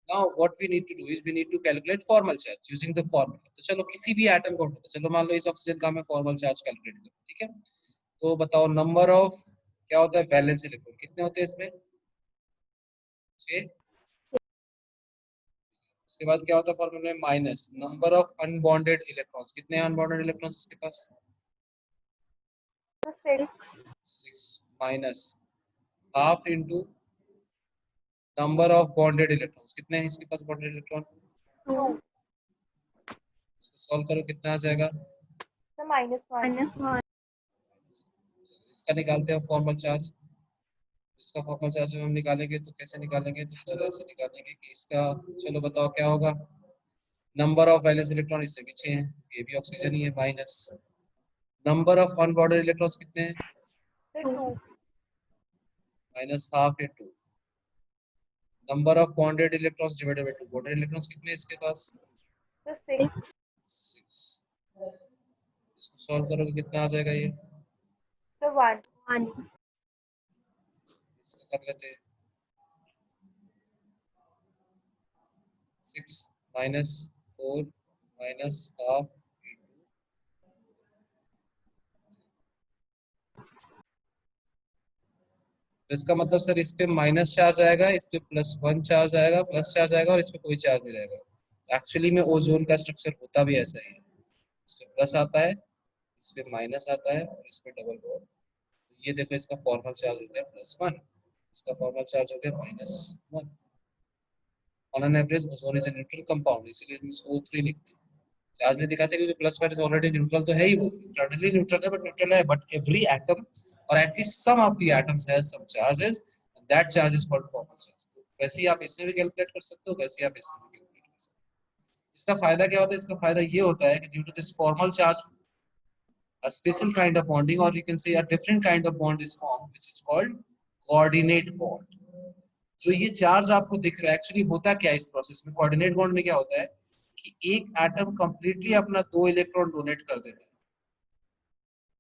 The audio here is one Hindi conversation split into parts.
Now what we need to do is we need to calculate formal charge using the formula. तो चलो किसी भी एटम को उठाते, चलो मान लो इस ऑक्सीजन का हमें फॉर्मल चार्ज कैलकुलेट करो, ठीक है। तो बताओ नंबर ऑफ क्या होता है, वैलेंस इलेक्ट्रॉन कितने होते हैं इसमें, 6। उसके बाद क्या होता है फॉर्मूला में, minus number of unbonded electrons, कितने अनबॉन्डेड इलेक्ट्रॉन्स इसके पास, 6 minus half into number of bonded electrons, कितने हैं इसके पास बॉन्डेड इलेक्ट्रॉन, 2 सॉल्व करो कितना आ जाएगा, -1 इसका निकालते हैं फॉर्मल चार्ज। इसका फॉर्मल चार्ज जब हम निकालेंगे तो कैसे निकालेंगे, तो सर ऐसे निकालेंगे कि इसका, चलो बताओ क्या होगा, नंबर ऑफ वैलेंस इलेक्ट्रॉन इससे भी 6 हैं, ये भी ऑक्सीजन ही है, minus number of unbonded electrons कितने हैं, 2 minus half into number of bonded electrons divided by 2, bonded electrons कितने हैं इसके पास, 6 6। इसको सॉल्व करोगे कितना आ जाएगा ये, 1 इसको कर लेते हैं, 6 माइनस 4 माइनस हाफ, इसका मतलब सर इस पे माइनस चार्ज आएगा, इस पे +1 चार्ज आएगा, प्लस चार्ज आएगा, और इस पे कोई चार्ज नहीं रहेगा। एक्चुअली में ओजोन का स्ट्रक्चर होता भी ऐसा ही है, इस पे प्लस आता है, इस पे माइनस आता है, और इस पे डबल बॉन्ड। ये देखो इसका फॉर्मल चार्ज हो गया +1, इसका फॉर्मल चार्ज हो गया -1। On an average ozone is a neutral compound, इसलिए हम इसको O3 लिखते हैं। चार्ज में दिखाते हैं क्योंकि प्लस माइनस ऑलरेडी न्यूट्रल तो है ही, वो इंटरनली न्यूट्रल है, बट न्यूट्रल है, बट एवरी एटम और at least some of the atoms has some charges, that charge is called formal charge. तो वैसे ही आप इसमें भी कैलकुलेट कर सकते हो, वैसे ही आप इसमें भी कैलकुलेट कर सकते हो। इसका फायदा क्या होता है, इसका फायदा ये होता है कि due to this formal charge a special kind of bonding, or you can say a different kind of bond is formed, which is called coordinate bond। जो ये चार्ज आपको दिख रहा है, एक्चुअली होता क्या है इस प्रोसेस में, कोऑर्डिनेट बॉन्ड में क्या होता है कि एक एटम कंप्लीटली अपना 2 इलेक्ट्रॉन डोनेट कर देता है।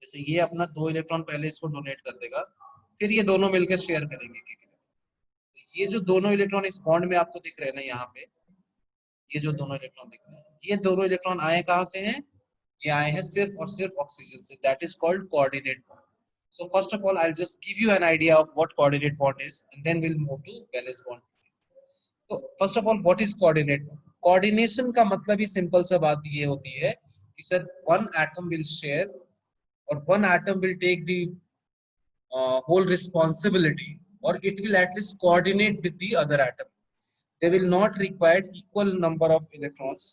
जैसे ये अपना 2 इलेक्ट्रॉन पहले इसको डोनेट कर देगा, फिर ये दोनों मिलकर शेयर करेंगे। तो ये जो दोनों इलेक्ट्रॉन इस बॉन्ड में आपको दिख रहे हैं ना यहाँ पे, ये जो दोनों इलेक्ट्रॉन दिख रहे हैं, ये दोनों इलेक्ट्रॉन आए कहाँ से हैं, ये आए हैं सिर्फ और सिर्फ ऑक्सीजन से, that is called coordinate bond. So first of all, I'll just give you an idea of what coordinate bond is, and then we'll move to valence bond। तो first of all what is coordinate, coordination का मतलब ही सिंपल सा बात ये होती है कि sir one atom will share और one atom will take the whole responsibility, or it will at least coordinate with the other atom, they will not require equal number of electrons।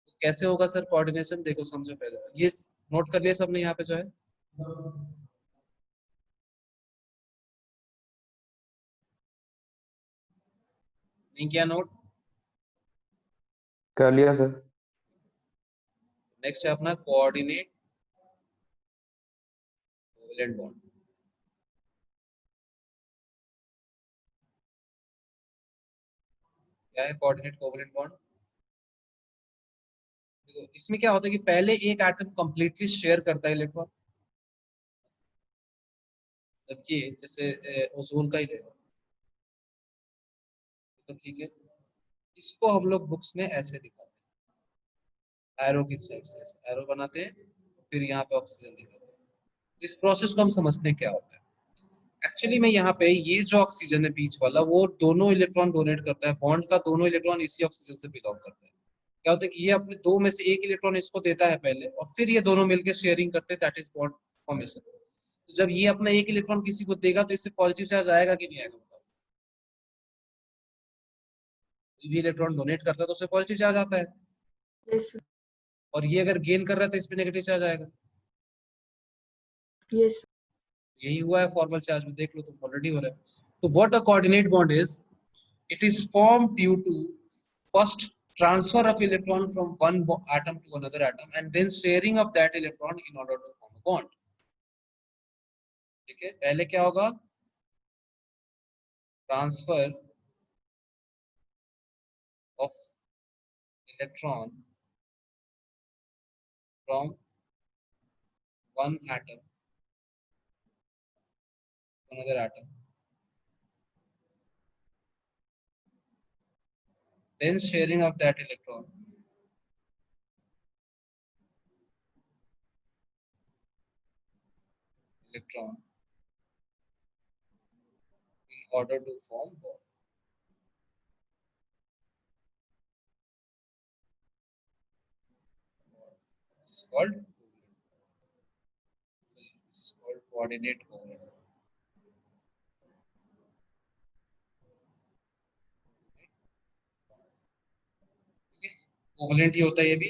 तो कैसे होगा सर कोऑर्डिनेशन, देखो समझो पहले तो ये नोट कर लिया सबने यहाँ पे जो है, नहीं किया नोट, कर लिया सर। नेक्स्ट है अपना कोऑर्डिनेट कोवेलेंट बॉन्ड। क्या है कोऑर्डिनेट कोवेलेंट बॉन्ड, देखो इसमें क्या होता है कि पहले एक एटम कंप्लीटली शेयर करता है इलेक्ट्रॉन, जब ये जैसे ओजोन का ही ले, तो ठीक है, इसको हम लोग बुक्स में ऐसे दिखाते हैं, एरो की साइड से एरो बनाते हैं, फिर यहाँ पे ऑक्सीजन दिखाते हैं। इस प्रोसेस को हम समझते हैं क्या होता है। एक्चुअली में यहाँ पे ये जो ऑक्सीजन है बीच वाला, वो दोनों इलेक्ट्रॉन डोनेट करता है, बॉन्ड का दोनों इलेक्ट्रॉन इसी ऑक्सीजन से बिलोंग करता है। क्या होता है कि ये अपने दो में से एक इलेक्ट्रॉन इसको देता है पहले, और फिर ये दोनों मिलकर शेयरिंग करते हैं, दैट इज बॉन्ड फॉर्मेशन। तो जब ये अपना एक इलेक्ट्रॉन किसी को देगा तो इससे पॉजिटिव चार्ज आएगा कि नहीं आएगा, बताओ। ये इलेक्ट्रॉन डोनेट करता है तो उससे पॉजिटिव चार्ज आता है, yes और ये अगर गेन कर रहा है तो इस पे नेगेटिव चार्ज आएगा। yes यही हुआ है फॉर्मल चार्ज में, देख लो तुम ऑलरेडी हो रहा है। तो what a coordinate bond is, it is formed due to first transfer of electron from one atom to another atom and then sharing of that electron in order to form a bond। ठीक है, पहले क्या होगा, transfer of electron from one atom to another atom, then sharing of that electron in order to form bond. This is called coordinate covalent. Covalent ही होता है ये भी।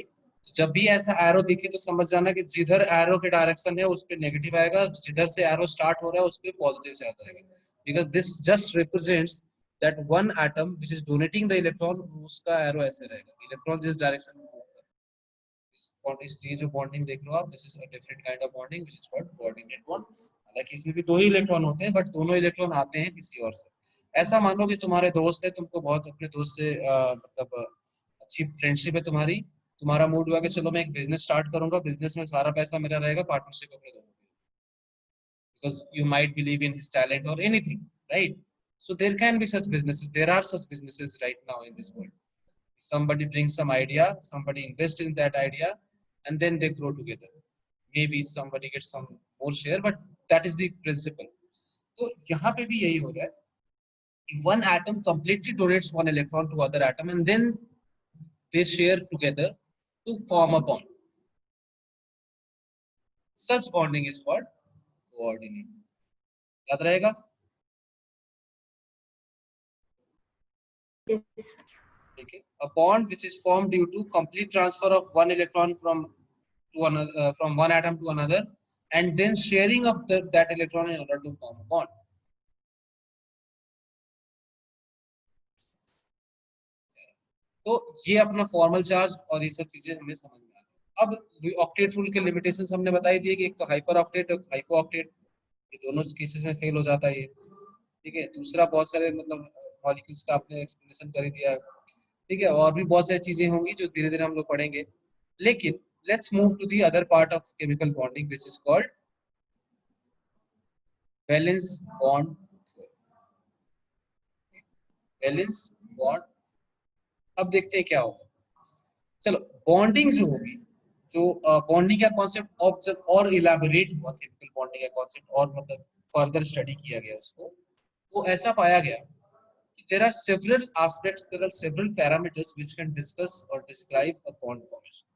जब भी ऐसा एरो दिखे तो समझ जाना कि जिधर एरो के डायरेक्शन है उस पे नेगेटिव आएगा, जिधर से एरो स्टार्ट हो रहा है उस पे पॉजिटिव चार्ज आएगा, because this just represents that one atom which is donating the electron, उसका एरो ऐसे रहेगा, इलेक्ट्रॉन जिस डायरेक्शन में इस ये जो बॉन्डिंग देख रहे हो आप, this is a different kind of bonding which is called coordinate bond. हालांकि इसमें भी दो ही इलेक्ट्रॉन होते हैं, बट दोनों इलेक्ट्रॉन आते हैं किसी और से। ऐसा मानो कि तुम्हारे दोस्त है, तुमको बहुत अपने दोस्त से मतलब अच्छी फ्रेंडशिप है तुम्हारी, तुम्हारा मूड हुआ कि चलो मैं एक बिजनेस स्टार्ट करूंगा, बिजनेस में सारा पैसा मेरा रहेगा, पार्टनरशिप अपने दोनों की, because you might believe in his talent or anything, right? So there can be such businesses, there are such businesses right now in this world. Somebody brings some idea, somebody invests in that idea, and then they grow together. Maybe somebody gets some more share, but that is the principle. तो यहाँ पे भी यही हो रहा है, one atom completely donates one electron to other atom and then they share together to form a bond. Such bonding is called coordinate. याद रहेगा? Yes. Okay. A bond which is formed due to complete transfer of one electron from to another, from one atom to another, and then sharing of that electron in order to form a bond. तो ये अपना फॉर्मल चार्ज और ये सब चीजें हमें समझ में आ गई। अब ऑक्टेट रूल के लिमिटेशंस हमने बताई दिए कि एक तो हाइपर ऑक्टेट और हाइपो ऑक्टेट, ये दोनों केसेस में फेल हो जाता है ये, ठीक है। दूसरा बहुत सारे मतलब मॉलिक्यूल्स का आपने एक्सप्लेनेशन कर ही दिया है, ठीक है। और भी बहुत सारी चीजें होंगी जो धीरे धीरे हम लोग पढ़ेंगे, लेकिन let's move to the other part of chemical bonding which is called valence bond. Valence bond, अब देखते हैं क्या होगा। चलो, बॉन्डिंग जो होगी, जो बॉन्डिंग का कॉन्सेप्ट अब जब और इलाबोरेट हुआ, केमिकल बॉन्डिंग का कॉन्सेप्ट और मतलब फर्दर स्टडी किया गया उसको, तो ऐसा पाया गया कि there are several aspects, there are several parameters which can discuss or describe a bond formation.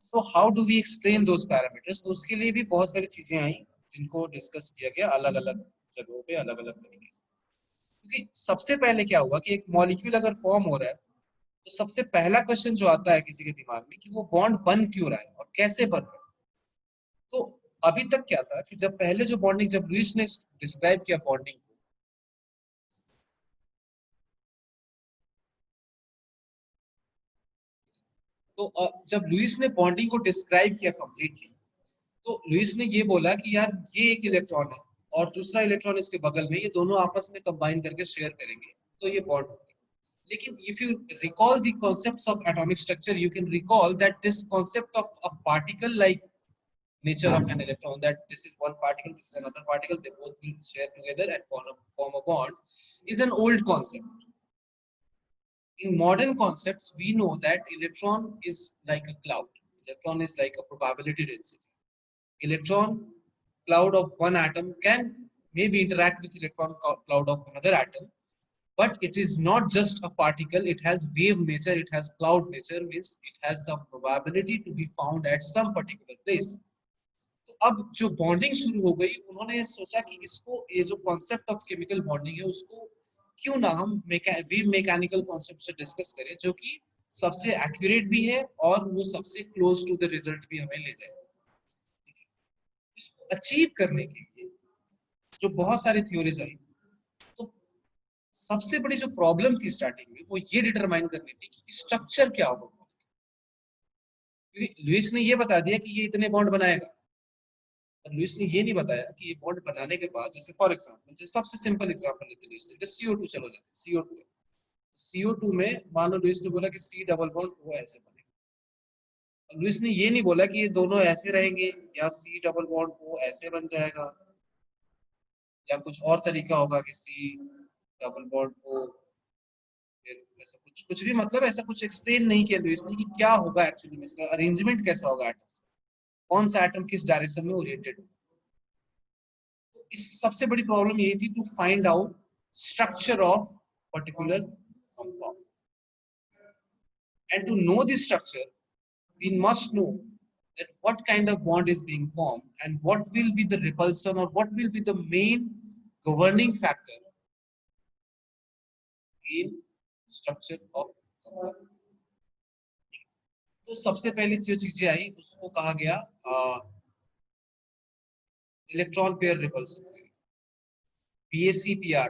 So how do we explain those parameters? तो उसके लिए भी बहुत सारी चीजें आई जिनको डिस्कस किया गया अलग अलग जगहों पे अलग अलग तरीके से। क्योंकि सबसे पहले क्या हुआ कि एक मॉलिक्यूल अगर फॉर्म हो रहा है तो सबसे पहला क्वेश्चन जो आता है किसी के दिमाग में कि वो बॉन्ड बन क्यों रहा है और कैसे बन रहा है। तो अभी तक क्या था कि जब पहले जो बॉन्डिंग, जब लुईस ने डिस्क्राइब किया बॉन्डिंग को, तो जब लुईस ने बॉन्डिंग को डिस्क्राइब किया कंप्लीटली, तो लुईस ने ये बोला कि यार ये एक इलेक्ट्रॉन है और दूसरा इलेक्ट्रॉन इसके बगल में, ये दोनों आपस में कंबाइन करके शेयर करेंगे तो ये बॉन्ड होगा। लेकिन if you recall the concepts of atomic structure, you can recall that this concept of a particle like nature of an electron, that this is one particle, this is another particle, they both will share together and form a bond, is an old concept. In modern concepts, we know that electron is like a cloud. Electron is like a probability density. Electron cloud of one atom can maybe interact with electron cloud of another atom, but it is not just a particle, it has wave nature, it has cloud nature, means it has some probability to be found at some particular place. तो अब जो बॉन्डिंग शुरू हो गई, उन्होंने सोचा कि इसको, ये जो कॉन्सेप्ट ऑफ केमिकल बॉन्डिंग है उसको क्यों ना हम वेव मैकेनिकल कॉन्सेप्ट से डिस्कस करें, जो कि सबसे एक्यूरेट भी है और वो सबसे क्लोज टू द रिजल्ट भी हमें ले जाए। इसको अचीव करने के लिए जो बहुत सारी थ्योरीज आई, तो सबसे बड़ी जो प्रॉब्लम थी स्टार्टिंग में वो ये डिटरमाइन करनी थी कि स्ट्रक्चर क्या होगा। क्योंकि लुईस ने ये बता दिया कि ये इतने बॉन्ड बनाएगा, और लुईस ने ये नहीं बताया कि ये बॉन्ड बनाने के बाद, जैसे फॉर एग्जांपल, जैसे सबसे सिंपल एग्जांपल लेते हैं लुईस ने, CO2 चलो लेते हैं, CO2 में मान लो लुईस ने बोला कि C डबल बॉन्ड वो ऐसे बनेगा, और लुईस ने ये नहीं बोला कि ये दोनों ऐसे रहेंगे या C डबल बॉन्ड वो ऐसे बन जाएगा या कुछ और तरीका होगा कि C डबल बॉन्ड को ऐसा कुछ कुछ भी मतलब ऐसा कुछ एक्सप्लेन नहीं किया लुईस ने कि क्या होगा एक्चुअली में, इसका अरेंजमेंट कैसा होगा एटम्स, कौन सा एटम किस डायरेक्शन में ओरिएंटेड होगा। तो इस सबसे बड़ी प्रॉब्लम यही थी, to find out structure of particular compound, and to know this structure we must know that what kind of bond is being formed and what will be the repulsion or what will be the main governing factor in structure of compound. तो सबसे पहले जो चीजें आई उसको कहा गया इलेक्ट्रॉन पेयर रिपल्सन थ्योरी, बीएससीपीआर।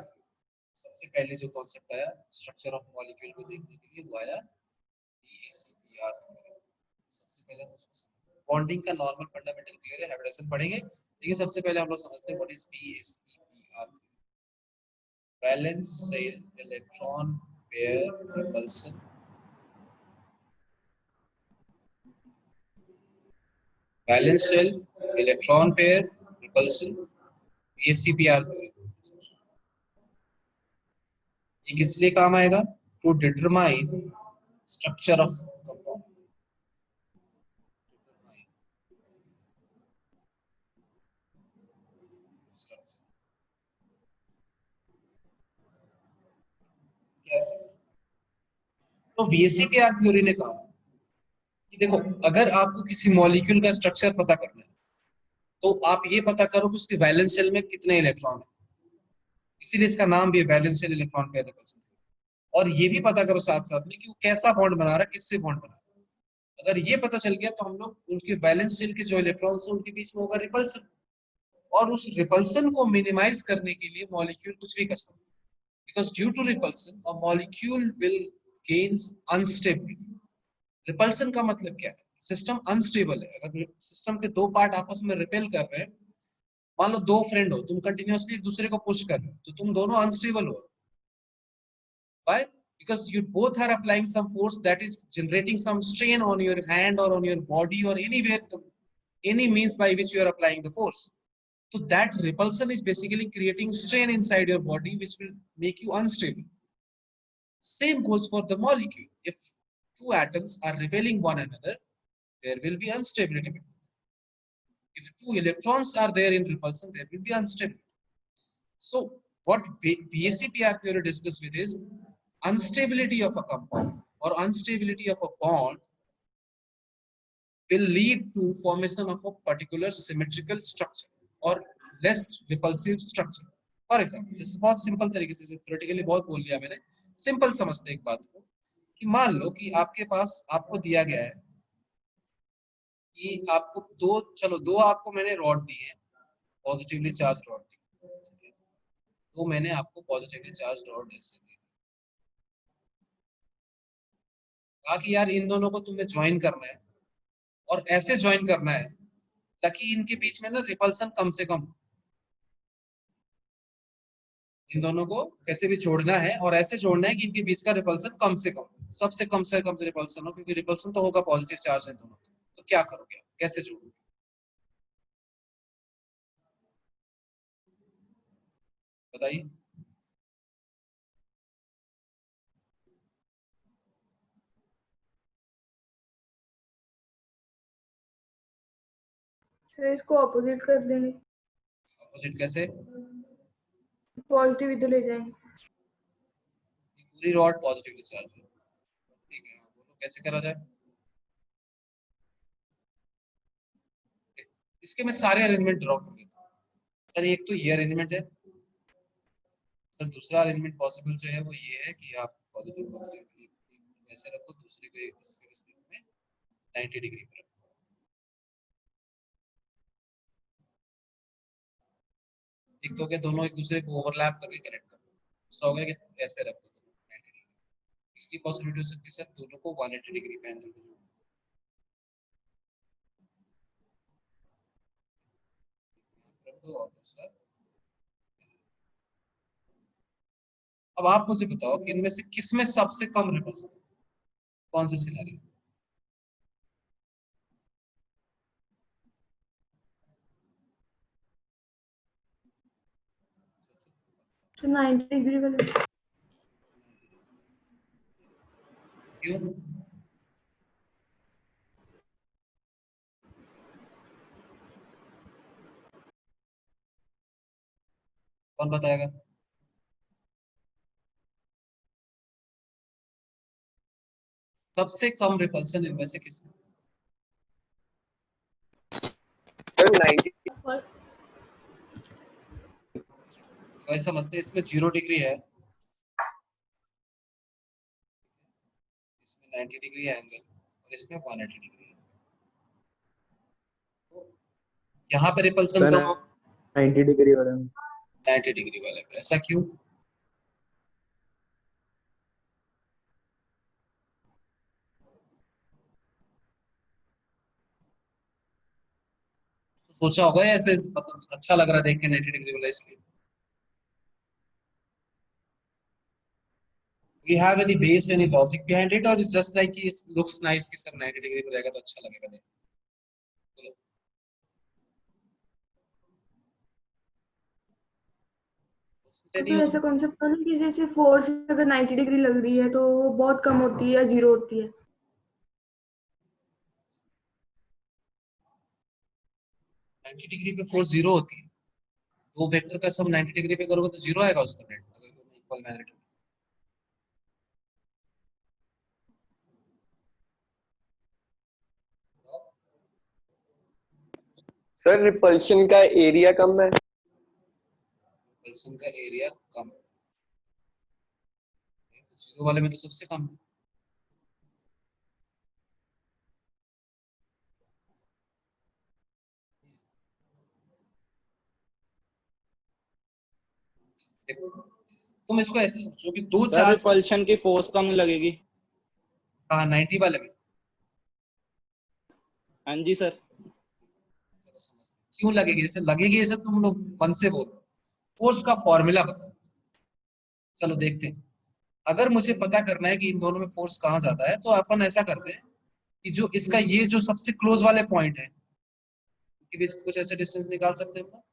सबसे पहले जो कॉन्सेप्ट आया स्ट्रक्चर ऑफ मॉलिक्यूल को देखने के लिए वो आया बीएससीपीआर थ्योरी। सबसे पहले हम उसको बॉन्डिंग का नॉर्मल फंडामेंटल क्लियर है, हाइब्रिडेशन पढ़ेंगे, लेकिन सबसे पहले हम लोग समझते हैं what is VSEPR, valence shell electron pair repulsion. Valence shell electron pair repulsion, VSEPR theory. ये किस लिए काम आएगा? To determine structure of compound. तो वीएससीपीआर थ्योरी ने कहा कि देखो, अगर आपको किसी मॉलिक्यूल का स्ट्रक्चर पता करना है तो आप ये पता करो कि उसके वैलेंस शेल में कितने इलेक्ट्रॉन है, इसीलिए इसका नाम भी है valence shell electron pair repulsion. और ये भी पता करो साथ साथ में कि वो कैसा बॉन्ड बना रहा है, किससे बॉन्ड बना रहा है। अगर ये पता चल गया तो हम लोग उनके वैलेंस शेल के जो इलेक्ट्रॉन्स हैं उनके बीच में होगा रिपल्सन, और उस रिपल्सन को मिनिमाइज करने के लिए मॉलिक्यूल कुछ भी कर सकते हैं, because due to repulsion a molecule will gains unstability। Repulsion का मतलब क्या है? सिस्टम अनस्टेबल है। अगर सिस्टम के दो पार्ट आपस में रिपेल कर रहे हैं, मान लो दो फ्रेंड हो, तुम कंटिन्यूअसली एक दूसरे को पुश कर रहे हो, तो तुम दोनों अनस्टेबल हो। Why? Because you both are applying some force that is generating some strain on your hand or on your body or anywhere, any means by which you are applying the force. So that repulsion is basically creating strain inside your body, which will make you unstable. Same goes for the molecule. If two atoms are repelling one another, there will be instability. If two electrons are there in repulsion, there will be instability. So what VSEPR theory discusses with is instability of a compound or instability of a bond will lead to formation of a particular symmetrical structure or less repulsive structure. For example, जिस बहुत सिंपल तरीके से theoretically बहुत बोल लिया मैंने, सिंपल समझते एक बात को कि मान लो कि आपके पास आपको दिया गया है कि आपको दो आपको मैंने रॉड दी है, पॉजिटिवली चार्ज रॉड दी, तो मैंने आपको पॉजिटिवली चार्ज रॉड ऐसे दी, कहा कि यार इन दोनों को तुम्हें ज्वाइन करना है और ऐसे ज्वाइन करना है ताकि इनके बीच में ना रिपल्सन कम से कम, इन दोनों को कैसे भी जोड़ना है और ऐसे जोड़ना है कि इनके बीच का रिपल्सन कम से कम से कम से रिपल्सन हो, क्योंकि रिपल्सन तो होगा पॉजिटिव चार्ज है दोनों। तो क्या करोगे, कैसे जोड़ोगे, बताइए। सर इसको ऑपोजिट कर देंगे। अपोजिट कैसे? पॉजिटिव इधर ले जाएंगे। पूरी रॉड पॉजिटिवली चार्ज है, ठीक है, बोलो कैसे करा जाए। इसके मैं सारे अरेंजमेंट ड्रॉ कर देता हूँ। सर एक तो ये अरेंजमेंट है, सर दूसरा अरेंजमेंट पॉसिबल जो है वो ये है कि आप पॉजिटिव पॉजिटिव ऐसे रखो, दूसरे को इसके रिस्पेक्ट में 90 डिग्री पर रखो। एक तो क्या दोनों एक दूसरे को ओवरलैप करके कनेक्ट कर दो, दूसरा हो गया कि ऐसे रख दो 90 डिग्री। इसकी पॉसिबिलिटी हो सकती है सर दोनों को 180 डिग्री पे एंगल में रख दो और दूसरा। अब आप मुझे बताओ कि इनमें से किसमें सबसे कम रिपल्सन, कौन से सिनेरियो? तो 90 डिग्री वाले क्यों? कौन बताएगा? सबसे कम रिपल्सन इनमें से किसका? सर 90। तो ऐसा समझते हैं इसमें 0 डिग्री है, इसमें 90 डिग्री है एंगल और इसमें 180 डिग्री है। तो यहाँ पे रिपल्सन कम हो 90 डिग्री वाला 90 डिग्री वाले पे, ऐसा क्यों? सोचा होगा या ऐसे मतलब अच्छा लग रहा है देख के 90 डिग्री वाला इसलिए? We have any base, any logic behind it, or it's just like it looks nice कि सब 90 डिग्री पे रहेगा तो अच्छा लगेगा देख? चलो उससे तो नहीं फिर ऐसा होगा। कॉन्सेप्ट है कि जैसे फोर्स अगर 90 डिग्री लग रही है तो वो बहुत कम होती है या 0 होती है? 90 डिग्री पे फोर्स 0 होती है, तो वेक्टर का सम 90 डिग्री पे करोगे तो 0 आएगा उसका नेट, अगर दोनों इक्वल मैग्नीट्यूड। सर रिपल्शन का एरिया कम है। रिपल्सन का एरिया कम है, तो 0 वाले में तो सबसे कम है। देखो तुम इसको ऐसे सोचो कि दो सर चार्ज। रिपल्शन की फोर्स कम लगेगी। हाँ 90 वाले में। हाँ जी सर। चलो समझते हैं। क्यों लगेगी? जैसे लगेगी ऐसे तुम लोग मन से बोलो, फोर्स का फॉर्मूला बताओ। चलो देखते हैं। अगर मुझे पता करना है कि इन दोनों में फोर्स कहाँ ज्यादा है तो अपन ऐसा करते हैं कि जो इसका ये जो सबसे क्लोज वाले पॉइंट है उनके बीच कुछ ऐसे डिस्टेंस निकाल सकते हैं हम लोग,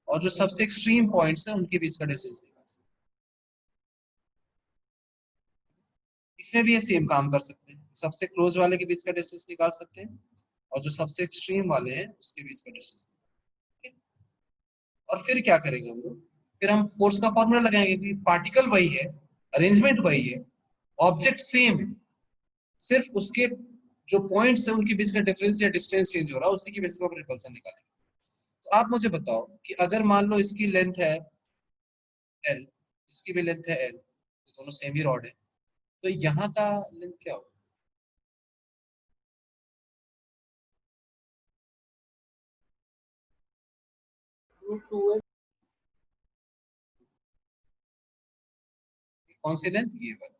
और जो सबसे एक्सट्रीम पॉइंट्स हैं उनके बीच का डिस्टेंस निकाल सकते हैं। इसमें भी ये सेम काम कर सकते हैं, सबसे क्लोज वाले के बीच का डिस्टेंस निकाल सकते हैं और जो सबसे एक्सट्रीम वाले हैं उसके बीच का डिस्टेंस। और फिर क्या करेंगे हम लोग? फिर हम फोर्स का फॉर्मूला लगाएंगे कि पार्टिकल वही है, अरेंजमेंट वही है, ऑब्जेक्ट सेम है, सिर्फ उसके जो पॉइंट्स है उनके बीच का डिफरेंस या डिस्टेंस चेंज हो रहा है, उसी की बेसिस पर रिपल्सन निकालेंगे। तो आप मुझे बताओ कि अगर मान लो इसकी लेंथ है एल, इसकी भी लेंथ है एल, तो दोनों सेम ही रॉड है, तो यहाँ का लेंथ क्या होगा? कौन सी लेंथ? ये वाला।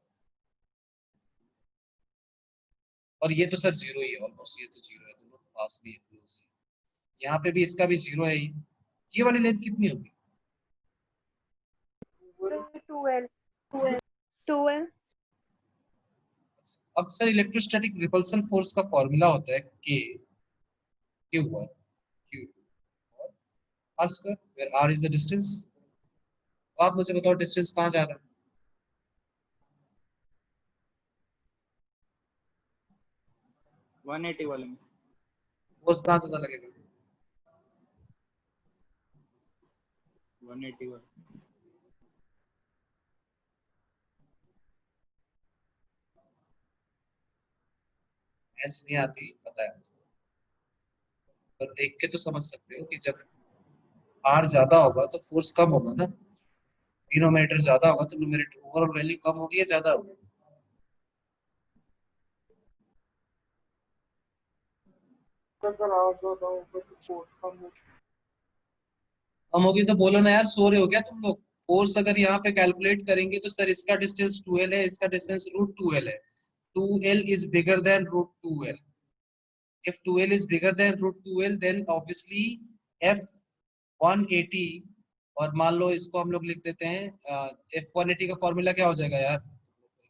और ये तो सर 0 ही है ऑलमोस्ट, ये तो 0 है, दोनों पास भी है, क्लोज है। यहाँ पे भी इसका भी 0 है ये वाली लेंथ कितनी होगी? 2L 2L। अब सर इलेक्ट्रोस्टैटिक रिपल्सन फोर्स का फॉर्मूला होता है के Q1 Q2 और R square, where R is the distance. आप मुझे बताओ डिस्टेंस कहाँ जा रहा है? 180 वाले में। फोर्स कहाँ ज्यादा लगेगा? 180 वाले। ऐसे नहीं आती, पता है मुझे। पर देख के तो समझ सकते हो कि जब R ज्यादा होगा तो फोर्स कम होगा ना, डिनोमिनेटर ज्यादा होगा तो न्यूमरेटर ओवरऑल वैल्यू कम होगी या ज्यादा होगी? कम होगी तो बोलो ना यार, सो रहे हो क्या तुम लोग? फोर्स अगर यहाँ पे कैलकुलेट करेंगे तो सर इसका डिस्टेंस 2L है, इसका डिस्टेंस √2L है, 2L is bigger than √2L. If 2L is bigger than √2L then obviously F180, और मान लो इसको हम लोग लिख देते हैं F180 का फॉर्मूला क्या हो जाएगा यार?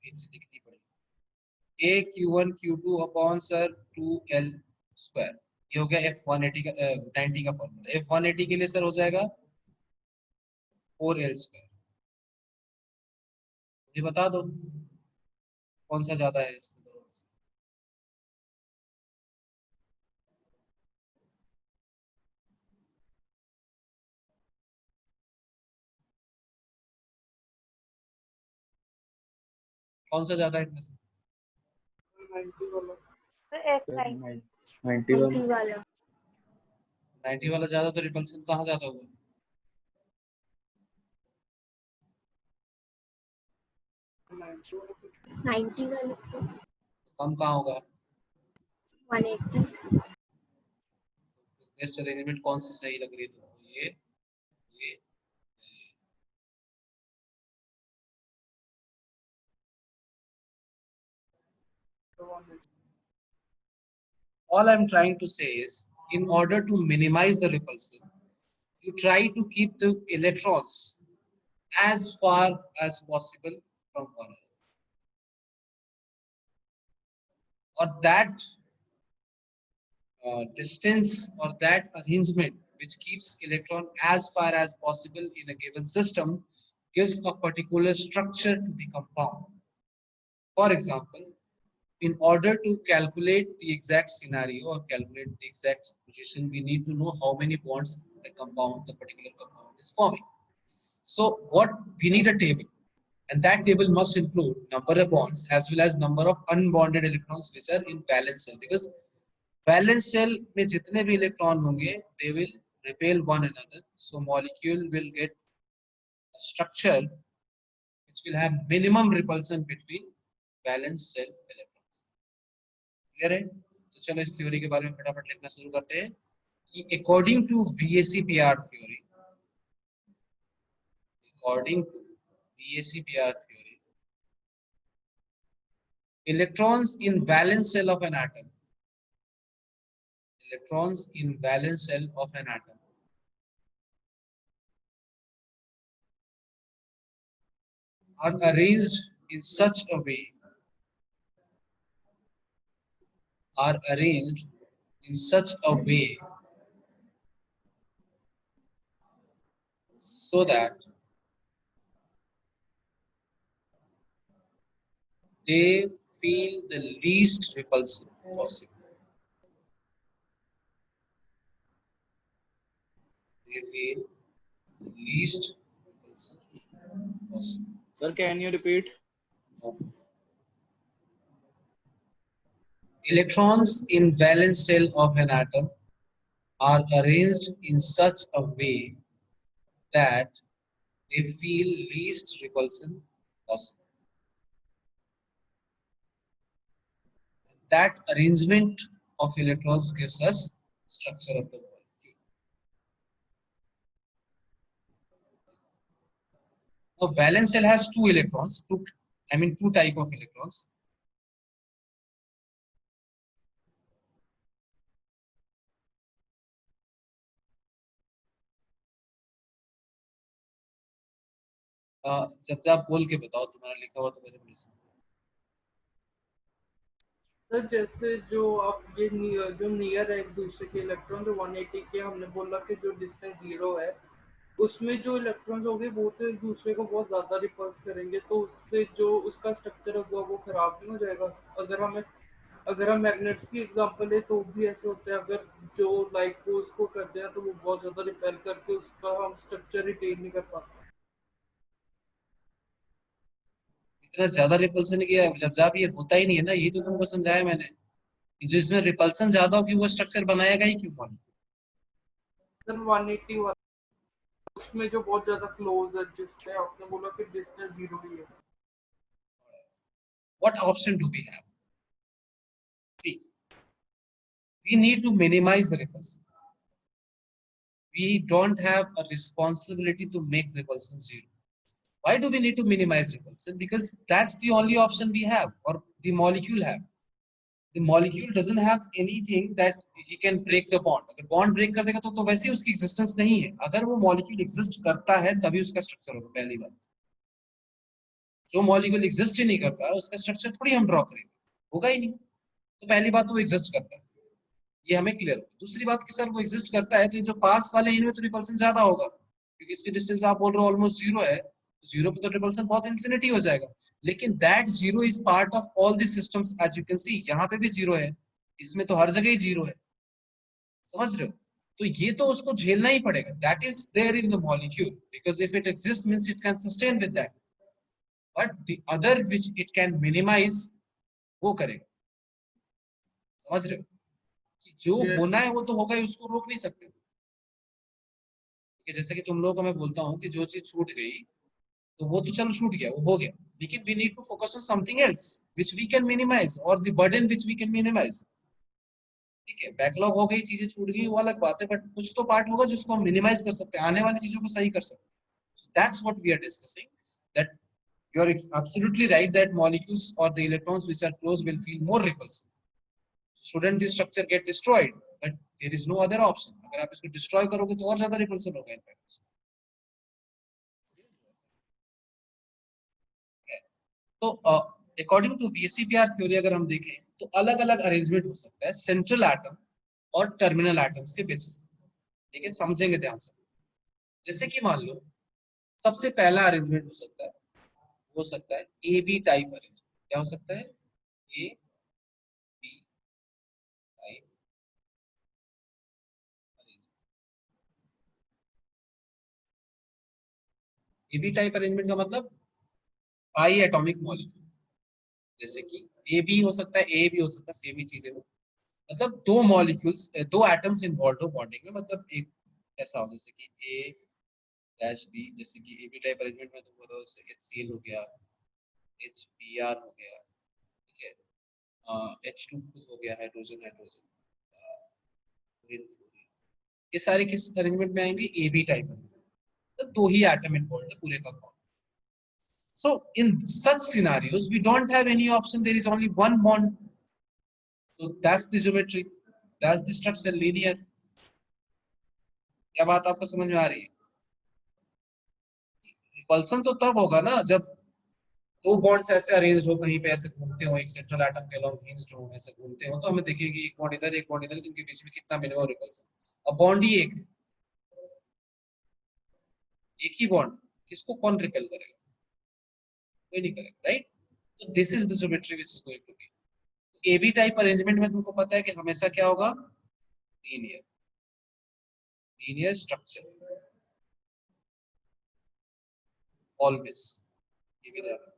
लिखनी पड़ेगी A Q1 Q2 upon sir 2L square. ये हो गया F180 का 90 का फॉर्मूला। F180 के लिए सर हो जाएगा 4L स्क्वायर। ये बता दो कौन सा ज्यादा है इससे दोनों कौन सा ज्यादा है इनमें से? 9 90 90 वाला 90 वाला ज्यादा, तो रिपल्सन कहाँ ज्यादा होगा? 90 वाला कम कहाँ होगा? 180 बेस्ट अरेंजमेंट कौन सी सही लग रही है तुमको? ये all I'm trying to say is, in order to minimize the repulsion, you try to keep the electrons as far as possible from one another. Or that distance or that arrangement which keeps electron as far as possible in a given system gives a particular structure to the compound. For example, in order to calculate the exact scenario or calculate the exact position, we need to know how many bonds the particular compound is forming. So what we need a table, and that table must include number of bonds as well as number of unbonded electrons which are in valence shell, because valence shell में जितने भी electron होंगे, they will repel one another. So molecule will get a structure which will have minimum repulsion between valence shell electrons. Clear है? तो चलो इस थ्योरी के बारे में फटाफट लिखना शुरू करते हैं कि according to VACPR theory, electrons in valence shell of an atom are arranged in such a way so that they feel the least repulsion possible. Sir, can you repeat? Electrons in valence shell of an atom are arranged in such a way that they feel least repulsion possible. That arrangement of electrons gives us structure of the molecule. Now, valence shell has two electrons, two type of electrons. जब आप बोल के बताओ, तुम्हारा लिखा हुआ तो मेरे को नहीं। सर जैसे जो आप ये जो नियर है एक दूसरे के इलेक्ट्रॉन जो 180 के, हमने बोला कि जो डिस्टेंस 0 है उसमें जो इलेक्ट्रॉन्स होंगे वो तो एक दूसरे को बहुत ज्यादा रिपल्स करेंगे, तो उससे जो उसका स्ट्रक्चर होगा वो खराब नहीं हो जाएगा? अगर हम मैग्नेट्स की एग्जांपल है तो भी ऐसे होता है, अगर जो लाइट को उसको करते हैं तो वो बहुत ज्यादा रिपेल करके उसका हम स्ट्रक्चर रिटेन नहीं कर पाते। इतना ज्यादा रिपल्सन किया जब ये होता ही नहीं है ना, ये तो तुमको समझाया मैंने कि जो इसमें रिपल्सन ज्यादा होगी वो स्ट्रक्चर बनाएगा ही क्यों? सर 180 वाला उसमें जो बहुत ज्यादा क्लोज है जिसमें आपने बोला कि डिस्टेंस 0 ही है। What option do we have? See, we need to minimize the repulsion. We don't have a responsibility to make repulsion 0. Why do we need to minimize repulsion? Because that's the only option we have, or the molecule have. The molecule doesn't have anything that he can break the bond. अगर bond break कर देगा तो वैसे ही उसकी existence नहीं है. अगर वो molecule exist करता है तभी उसका structure होगा, पहली बात. जो molecule exist ही नहीं करता उसका structure थोड़ी हम draw करेंगे, होगा ही नहीं. तो पहली बात तो वो exist करता है, ये हमें क्लियर हो. दूसरी बात कि सर वो exist करता है तो जो पास वाले इनमें तो repulsion ज्यादा होगा, क्योंकि इसकी distance आप बोल रहे हो ऑलमोस्ट 0 है, तो 0 पे तो repulsion बहुत infinity हो जाएगा. लेकिन that 0 is part of all these systems, as you can see. यहाँ पे भी 0 है, इसमें तो हर जगह ही 0 है, समझ रहे हो? तो ये तो उसको झेलना ही पड़ेगा. That is there in the molecule, because if it exists means it can sustain with that. But the other which it can minimize वो करेगा। समझ रहे हो कि जो Yes. होना है वो तो होगा ही, उसको रोक नहीं सकते। कि जैसे कि तुम लोगों को मैं बोलता हूँ कि जो चीज छूट गई तो वो तो चलो छूट गया, वो हो गया, लेकिन we need to focus on something else which we can minimize और the burden which we can minimize. ठीक है, बैकलॉग हो गई, चीजें छूट गई, वो अलग बात है, बट कुछ तो पार्ट होगा जिसको हम मिनिमाइज कर सकते हैं, आने वाली चीजों को सही कर सकते हैं। That's what we are discussing, that you are absolutely right that molecules or the electrons which are close will feel more repulsive. Shouldn't the structure get destroyed? But there is no other option. अगर आप इसको destroy करोगे तो और ज्यादा repulsion होगा इनफैक्ट। तो अकॉर्डिंग टू VCPR थ्योरी अगर हम देखें तो अलग अलग अरेंजमेंट हो सकता है सेंट्रल एटम और टर्मिनल एटम्स के बेसिस पे। ठीक है, समझेंगे ध्यान से। जैसे कि मान लो सबसे पहला अरेंजमेंट हो सकता है ए बी टाइप अरेंजमेंट। क्या हो सकता है? A B type. A B type arrangement का मतलब पाई एटॉमिक मॉलिक्यूल। जैसे कि ए बी हो सकता है, ए भी हो सकता है, सेम ही चीजें हो, मतलब दो मॉलिक्यूल्स, दो एटम्स इन्वॉल्व हो बॉन्डिंग में, मतलब एक ऐसा हो जैसे कि ए डैश बी। जैसे कि ए बी टाइप अरेंजमेंट में तुमको तो HCl हो गया, HBr हो गया, ठीक है, H2 हो गया, हाइड्रोजन हाइड्रोजन, फ्लोरीन फ्लोरीन, ये सारे किस अरेंजमेंट में आएंगे? ए बी टाइप में। तो दो ही एटम इन्वॉल्व है पूरे का compound. So in such scenarios, we don't have any option. There is only one bond. So that's the geometry. That's the structure, linear. क्या बात आपको समझ में आ रही है? रिपल्सन तो तब होगा ना जब दो बॉन्ड्स ऐसे अरेंज हो, कहीं पे ऐसे घूमते हो, एक सेंट्रल एटम के अलोंग हिंज्ड हो, ऐसे घूमते हो, तो हमें देखेंगे एक बॉन्ड इधर एक बॉन्ड इधर, तो उनके बीच में कितना मिनिमम रिपल्सन। अब बॉन्ड ही एक है, एक ही बॉन्ड, किसको कौन रिपेल करेगा? कोई नहीं करेगा, राइट? तो this is the geometry which is going to be. AB type arrangement में तुमको पता है कि हमेशा क्या होगा? Linear, linear structure always. ये भी ध्यान रखना।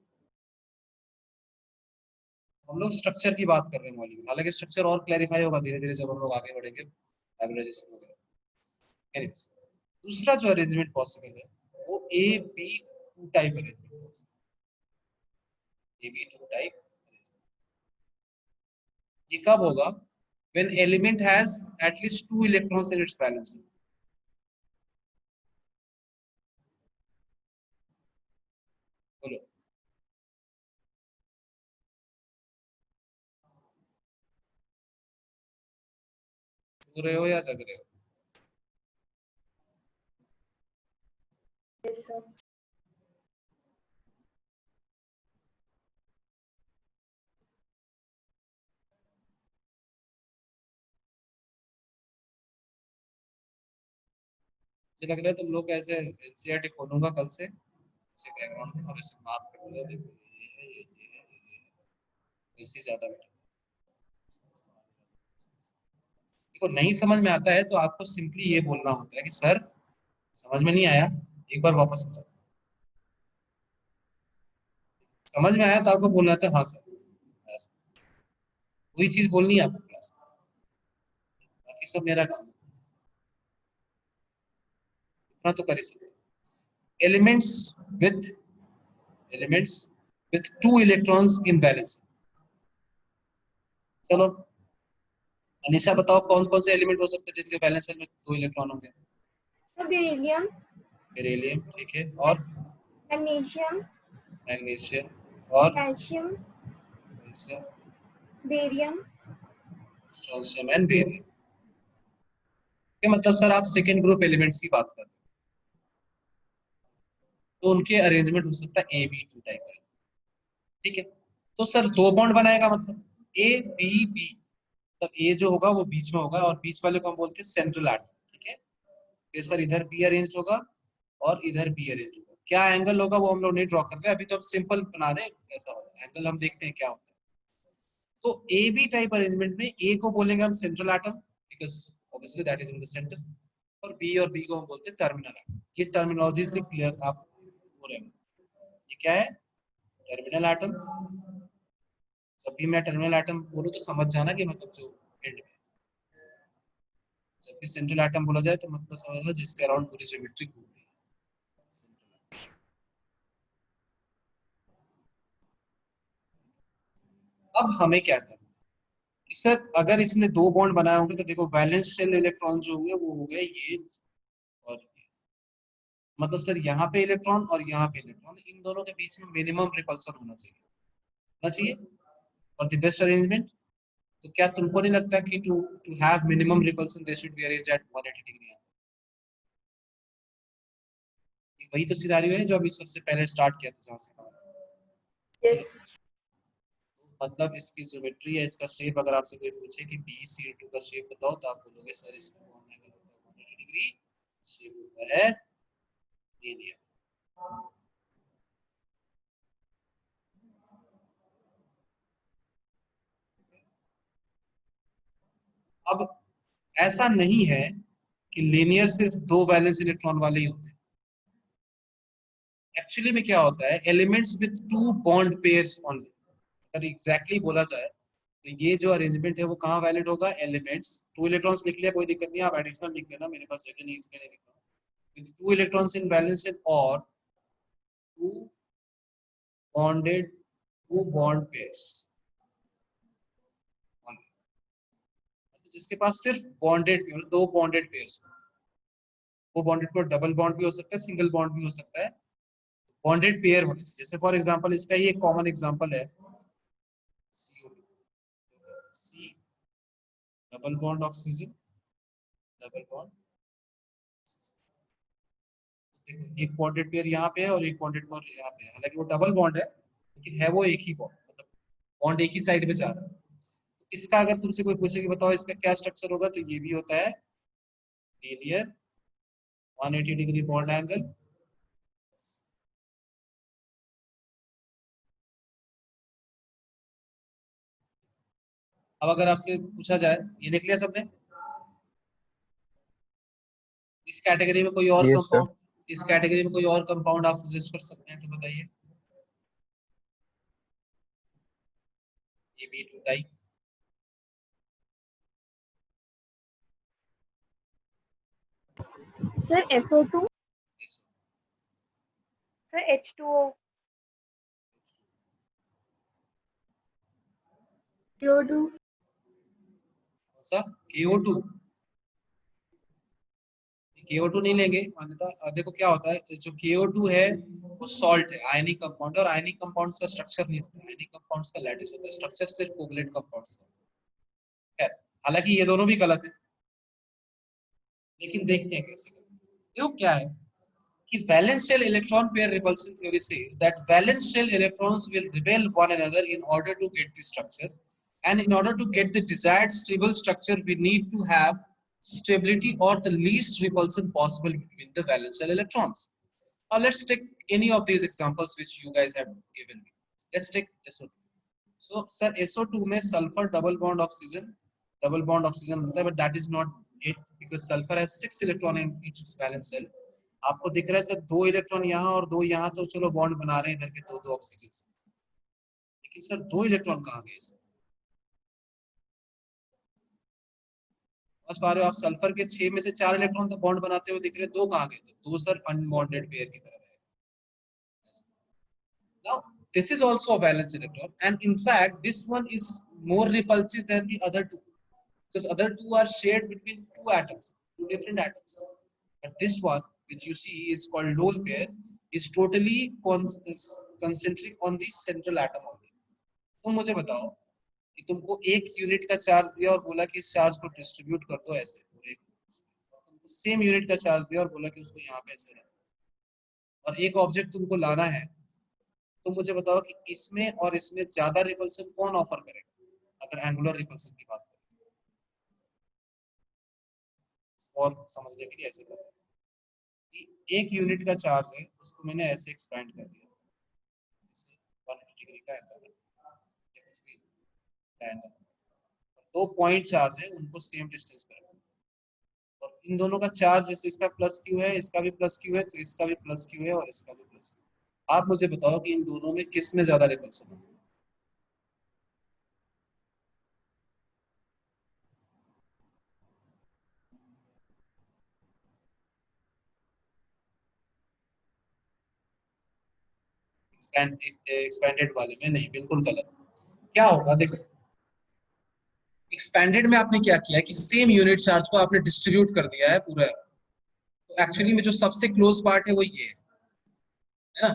हम लोग स्ट्रक्चर की बात कर रहे हैं मॉलिक्यूल, हालांकि स्ट्रक्चर और क्लैरिफाई होगा धीरे धीरे जब हम लोग आगे बढ़ेंगे हाइब्रिडाइजेशन वगैरह। एनीवेज, दूसरा जो अरेंजमेंट पॉसिबल है वो A B two type arrangement. A B two type ये कब होगा? when element has at least 2 electrons in its valence shell। बोलो, सो रहे हो या जग रहे हो? Yes, sir. मुझे लग रहा है तुम लोग ऐसे एनसीईआरटी खोलूंगा कल से बैकग्राउंड में और ऐसे मार्क करते जाओ, देखो ये है ये है ये है, इससे ज्यादा बेटर। देखो नहीं समझ में आता है तो आपको सिंपली ये बोलना होता है कि सर समझ में नहीं आया, एक बार वापस समझाओ। समझ में आया तो आपको बोलना था हाँ सर, बस वही चीज बोलनी है आपको क्लास में, बाकी सब मेरा काम है, इतना तो कर ही सकते। Elements with elements with 2 electrons in balance. चलो अनिशा बताओ कौन कौन से एलिमेंट हो सकते हैं जिनके बैलेंस में 2 इलेक्ट्रॉन होंगे? बेरिलियम, बेरिलियम, ठीक है, और मैग्नीशियम, मैग्नीशियम, और calcium, calcium, barium. Strontium and barium. ये मतलब सर आप सेकेंड ग्रुप एलिमेंट्स की बात कर रहे हैं, तो उनके अरेंजमेंट हो सकता है A B two type arrangement. ठीक है, तो सर दो बॉन्ड बनाएगा मतलब ए बी बी, तब ए जो होगा वो बीच में होगा और बीच वाले को हम बोलते हैं सेंट्रल एटम। ठीक है, फिर सर इधर बी अरेंज होगा और इधर बी अरेंज होगा। क्या एंगल होगा वो हम लोग नहीं ड्रॉ कर रहे हैं, अभी तो हम सिंपल बना रहे हैं, ऐसा होता है एंगल, हम देखते हैं क्या होता है। तो ए बी टाइप अरेंजमेंट में ए को बोलेंगे हम central atom because obviously that is in the centre, और बी को हम बोलते हैं टर्मिनल एटम। ये टर्मिनोलॉजी से क्लियर आप हो रहे हैं? ये क्या है? Terminal atom. जब भी मैं टर्मिनल एटम बोलूं तो समझ जाना कि मतलब जो एंड में, जब भी सेंट्रल एटम बोला जाए तो मतलब समझना जिसके अराउंड पूरी ज्योमेट्री घूम रही है। अब हमें क्या करना है सर, अगर इसने दो बॉन्ड बनाए होंगे तो देखो वैलेंस शेल इलेक्ट्रॉन जो हुए वो हो गए ये और ये। मतलब सर यहाँ पे इलेक्ट्रॉन और यहाँ पे इलेक्ट्रॉन, इन दोनों के बीच में मिनिमम रिपल्सन होना चाहिए और द बेस्ट अरेंजमेंट। तो क्या तुमको नहीं लगता कि to to have minimum repulsion they should be arranged at 180 degree? वही तो सिनेरियो है जो अभी सबसे पहले स्टार्ट किया था जहाँ से। यस मतलब इसकी ज्योमेट्री है, इसका शेप अगर आपसे कोई पूछे कि BCl2 का शेप बताओ तो आप बोलोगे सर इसमें बॉन्ड एंगल होता है 180 डिग्री, शेप होता है लीनियर। अब ऐसा नहीं है कि लीनियर सिर्फ दो वैलेंस इलेक्ट्रॉन वाले ही होते हैं। एक्चुअली में क्या होता है, elements with two bond pairs only, अगर एग्जैक्टली बोला जाए तो ये जो अरेंजमेंट है वो कहाँ वैलिड होगा, एलिमेंट्स, टू इलेक्ट्रॉन्स लिख लिया कोई दिक्कत नहीं, आप एडिशनल लिख लेना, मेरे पास जगह नहीं इसलिए नहीं लिख रहा। with two electrons in valence shell or two bonded two bond pairs only। जिसके पास सिर्फ बॉन्डेड पेयर, दो बॉन्डेड पेयर्स, वो बॉन्डेड पेयर डबल बॉन्ड भी हो सकता है, सिंगल बॉन्ड भी हो सकता है, बॉन्डेड पेयर होने चाहिए। जैसे फॉर एग्जांपल इसका ही एक कॉमन एग्जांपल है CO2, C double bond oxygen double bond, देखो एक बॉन्डेड पेयर यहाँ पे है और एक बॉन्डेड पेयर यहाँ पे है, हालांकि वो डबल बॉन्ड है लेकिन है वो एक ही बॉन्ड, मतलब बॉन्ड एक ही साइड पे जा रहा है। तो इसका अगर तुमसे कोई पूछे कि बताओ इसका क्या स्ट्रक्चर होगा, तो ये भी होता है लीनियर 180 डिग्री बॉन्ड एंगल। अब अगर आपसे पूछा जाए, ये लिख लिया सबने, इस कैटेगरी में कोई और यस सर। कंपाउंड, इस कैटेगरी में कोई और कंपाउंड आप सजेस्ट कर सकते हैं तो बताइए। ये B2 type, sir SO2, sir H2O, CO2 KO2, KO2 नहीं लेंगे मान्यता। देखो क्या होता है, जो KO2 है वो सॉल्ट है, आयनिक कंपाउंड, और आयनिक कंपाउंड्स का स्ट्रक्चर नहीं होता, आयनिक कंपाउंड्स का लैटिस होता है, स्ट्रक्चर सिर्फ कोवलेंट कंपाउंड्स का है। हालांकि ये दोनों भी गलत है, लेकिन देखते हैं कैसे करते हैं। देखो क्या है कि valence shell electron pair repulsion theory says that valence shell electrons will repel one another in order to get the structure, and in order to get the desired stable structure we need to have stability or the least repulsion possible between the valence shell electrons. Now let's take any of these examples which you guys have given me. Let's take SO2. So sir SO2 में sulfur double bond oxygen होता है, but that is not it because sulfur has 6 electron in each valence shell। आपको दिख रहा है सर दो इलेक्ट्रॉन यहाँ और दो यहाँ, तो चलो बॉन्ड बना रहे हैं इधर के दो दो ऑक्सीजन से, लेकिन सर दो इलेक्ट्रॉन कहाँ गए सर? बस पा रहे हो आप, सल्फर के 6 में से 4 इलेक्ट्रॉन तो बॉन्ड बनाते हुए दिख रहे हैं, दो कहाँ गए? तो दो सर अनबॉन्डेड पेयर की तरह है। Now this is also a valence electron and in fact this one is more repulsive than the other two because other two are shared between two atoms, two different atoms, but this one which you see is called lone pair is totally concentric on the central atom only। तुम मुझे बताओ कि तुमको एक यूनिट का चार्ज दिया और बोला कि इस चार्ज को डिस्ट्रीब्यूट कर दो ऐसे पूरे, तुमको सेम यूनिट का चार्ज दिया और बोला कि उसको यहाँ पे ऐसे रख, और एक ऑब्जेक्ट तुमको लाना है, तो मुझे बताओ कि इसमें और इसमें ज्यादा रिपल्सन कौन ऑफर करेगा अगर एंगुलर रिपल्सन की बात करें। और समझने के लिए ऐसे करते हैं कि एक यूनिट का चार्ज है उसको मैंने ऐसे एक्सपेंड कर दिया, जैसे 180 डिग्री का एंगल है या कुछ भी एंगल, दो पॉइंट चार्ज है उनको सेम डिस्टेंस पर रखना, और इन दोनों का चार्ज जैसे इसका प्लस क्यू है, इसका भी प्लस क्यू है, तो इसका भी प्लस क्यू है और इसका भी प्लस क्यू। आप मुझे बताओ कि इन दोनों में किस में ज्यादा रिपल्सन है? एक्सपेंडेड वाले में नहीं, बिल्कुल गलत। क्या होगा देखो, एक्सपेंडेड में आपने क्या किया कि सेम यूनिट चार्ज को आपने डिस्ट्रीब्यूट कर दिया है पूरा। तो एक्चुअली में जो सबसे क्लोज पार्ट है वो ये है ना,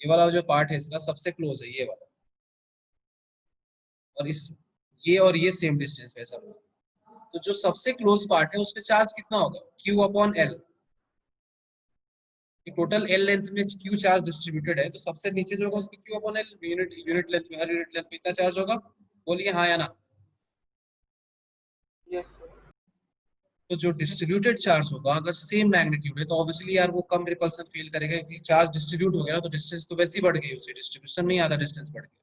ये वाला जो पार्ट है इसका सबसे क्लोज है ये वाला, और इस ये और ये सेम डिस्टेंस पे सब। तो जो सबसे क्लोज पार्ट है उस पे चार्ज कितना होगा, Q upon L। Total L length में Q चार्ज डिस्ट्रीब्यूटेड है, तो सबसे नीचे जो होगा उसकी Q upon L unit length में, हर यूनिट लेंथ में इतना चार्ज होगा। बोलिए हाँ या ना। Yes sir. तो जो डिस्ट्रीब्यूटेड चार्ज होगा अगर सेम मैग्नीट्यूड है तो ऑब्वियसली यार वो कम रिपल्सन फील करेगा, क्योंकि चार्ज डिस्ट्रीब्यूट हो गया ना, तो डिस्टेंस तो वैसे ही बढ़ गई, उससे डिस्ट्रीब्यूशन में ही आधा डिस्टेंस बढ़ गया,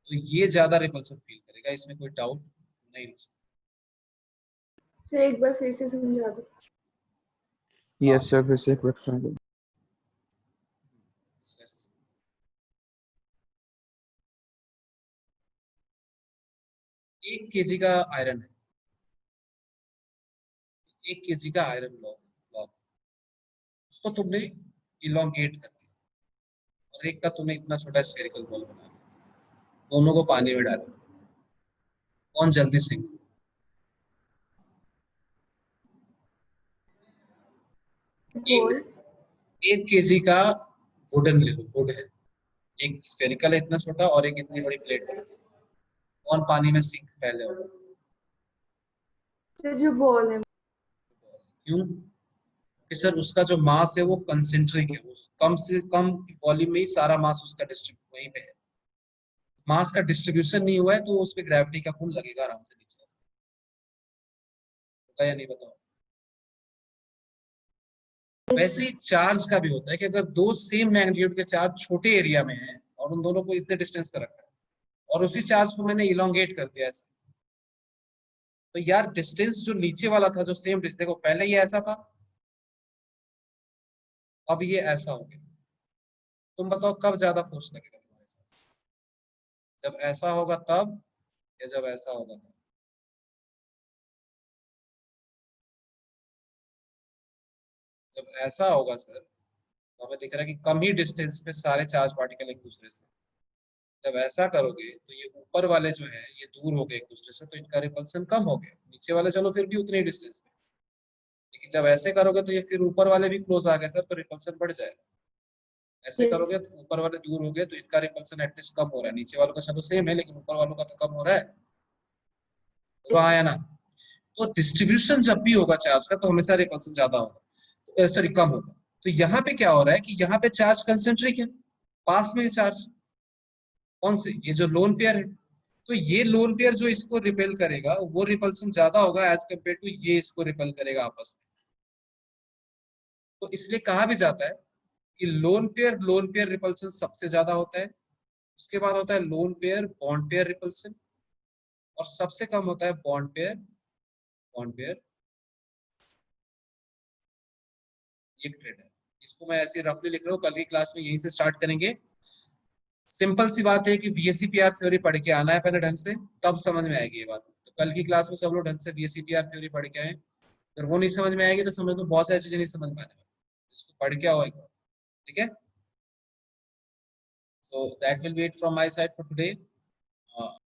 तो ये ज्यादा रिपल्सन फील करेगा, इसमें कोई डाउट नहीं। सर एक बार फिर से समझा दो। यस सर, फिर से एक क्वेश्चन दो। 1 kg का आयरन है, 1 kg का आयरन ब्लॉक, उसको तुमने इलोंगेट कर दिया, और एक का तुमने इतना छोटा स्फेरिकल बॉल बनाया, दोनों को पानी में डाला, कौन जल्दी सिंक? बॉल। 1 kg का वुडन ले लो, वुड है, एक स्फेरिकल है इतना छोटा और एक इतनी बड़ी प्लेट है, कौन पानी में सिंक पहले होगा? सर जो बॉल है। क्यों? कि सर उसका जो मास है वो कंसेंट्रिक है, उस कम से कम वॉल्यूम में ही सारा मास उसका डिस्ट्रीब्यूट वहीं पे है, मास का डिस्ट्रीब्यूशन नहीं हुआ है तो उस पे ग्रेविटी का पुल लगेगा आराम से नीचे, होगा या नहीं बताओ? वैसे ही चार्ज का भी होता है कि अगर दो सेम मैग्नीट्यूड के चार्ज छोटे एरिया में है और उन दोनों को इतने डिस्टेंस पर रखा है और उसी चार्ज को मैंने इलोंगेट कर दिया ऐसे, तो यार डिस्टेंस जो नीचे वाला था जो सेम डिस्टेंस, देखो पहले ये ऐसा था, अब ये ऐसा हो गया, तुम बताओ कब ज्यादा फोर्स लगेगा तुम्हारे साथ, जब ऐसा होगा तब या जब ऐसा होगा तब? जब ऐसा होगा सर तो हमें दिख रहा है कि कम ही डिस्टेंस पे सारे चार्ज पार्टिकल एक दूसरे से, जब ऐसा करोगे तो ये ऊपर वाले जो है ये दूर हो गए एक दूसरे से, तो इनका रिपल्सन कम हो गया, नीचे वाले चलो फिर भी उतने ही डिस्टेंस पे, लेकिन जब ऐसे करोगे तो ये फिर ऊपर वाले भी क्लोज आ गए सर, तो रिपल्सन बढ़ जाएगा। ऐसे Yes. करोगे तो ऊपर वाले दूर हो गए तो इनका रिपल्सन एटलीस्ट कम हो रहा है, नीचे वालों का चलो सेम है लेकिन ऊपर वालों का तो कम हो रहा है, तो हाँ या ना? तो डिस्ट्रीब्यूशन जब भी होगा चार्ज का तो हमेशा रिपल्सन ज्यादा होगा, सॉरी कम होगा। तो यहाँ पे क्या हो रहा है कि यहाँ पे चार्ज कंसेंट्रिक है, पास में चार्ज कौन से, ये जो लोन पेयर है, तो ये लोन पेयर जो इसको रिपेल करेगा वो रिपल्सन ज्यादा होगा एज कम्पेयर टू ये इसको रिपेल करेगा आपस में। तो इसलिए कहा भी जाता है कि लोन पेयर रिपल्सन सबसे ज्यादा होता है, उसके बाद होता है lone pair bond pair repulsion, और सबसे कम होता है बॉन्ड पेयर ये ट्रेड है। इसको मैं ऐसे रफली लिख रहा हूँ, कल की क्लास में यहीं से स्टार्ट करेंगे। सिंपल सी बात है कि VSEPR थ्योरी पढ़ के आना है पहले ढंग से, तब समझ में आएगी ये बात। तो कल की क्लास में सब लोग ढंग से VSEPR थ्योरी पढ़ के आए, अगर वो नहीं समझ में आएगी तो समझ लो बहुत सारी चीजें नहीं समझ में आने वाली, इसको पढ़ के आओ एक बार, ठीक है? So that will be it from my side for today.